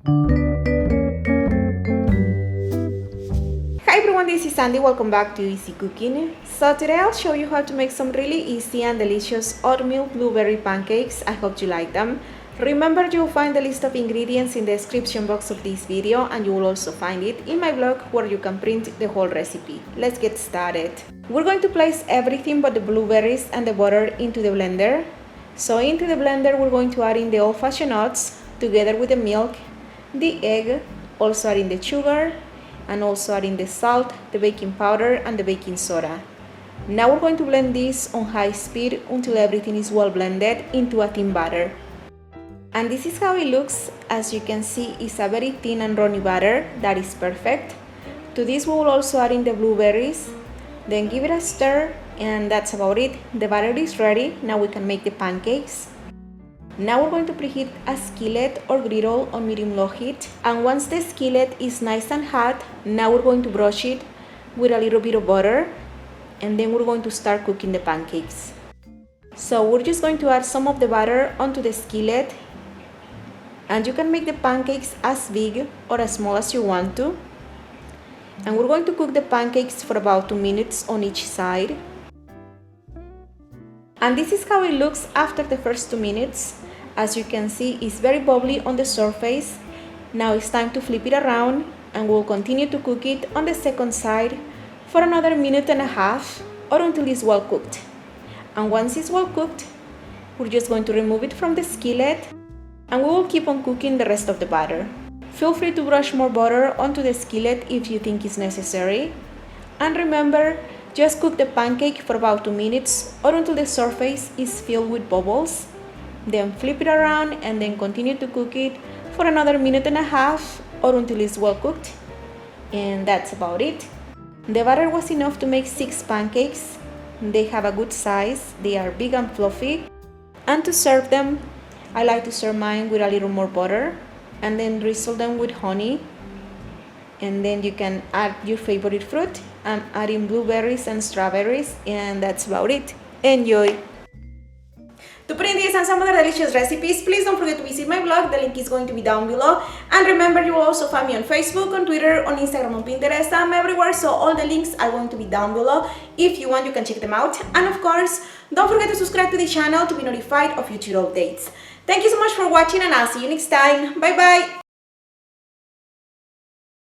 Hi everyone, this is Sandy. Welcome back to Easy Cooking. So today I'll show you how to make some really easy and delicious oatmeal blueberry pancakes. I hope you like them. Remember, you'll find the list of ingredients in the description box of this video, and you will also find it in my blog where you can print the whole recipe. Let's get started. We're going to place everything but the blueberries and the butter into the blender. So into the blender we're going to add in the old-fashioned oats together with the milk, the egg, also adding the sugar, and also adding the salt, the baking powder, and the baking soda. Now we're going to blend this on high speed until everything is well blended into a thin batter. And this is how it looks. As you can see, it's a very thin and runny batter that is perfect. To this we will also add in the blueberries, then give it a stir, and that's about it. The batter is ready. Now we can make the pancakes. Now we're going to preheat a skillet or griddle on medium-low heat, and once the skillet is nice and hot, now we're going to brush it with a little bit of butter, and then we're going to start cooking the pancakes. So we're just going to add some of the butter onto the skillet, and you can make the pancakes as big or as small as you want to. And we're going to cook the pancakes for about 2 minutes on each side. And this is how it looks after the first 2 minutes. As you can see, it's very bubbly on the surface. Now it's time to flip it around, and we'll continue to cook it on the second side for another 1.5 minutes or until it's well cooked. And once it's well cooked, we're just going to remove it from the skillet, and we will keep on cooking the rest of the batter. Feel free to brush more butter onto the skillet if you think it's necessary. And remember, just cook the pancake for about 2 minutes or until the surface is filled with bubbles. Then flip it around and then continue to cook it for another 1.5 minutes or until it's well cooked. And that's about it. The batter was enough to make 6 pancakes. They have a good size, they are big and fluffy. And to serve them, I like to serve mine with a little more butter and then drizzle them with honey. And then you can add your favorite fruit. I'm adding blueberries and strawberries, and that's about it. Enjoy! To print these and some other delicious recipes, please don't forget to visit my blog. The link is going to be down below. And remember, you will also find me on Facebook, on Twitter, on Instagram, on Pinterest. I'm everywhere, so all the links are going to be down below. If you want, you can check them out. And of course, don't forget to subscribe to the channel to be notified of future updates. Thank you so much for watching, and I'll see you next time. Bye bye!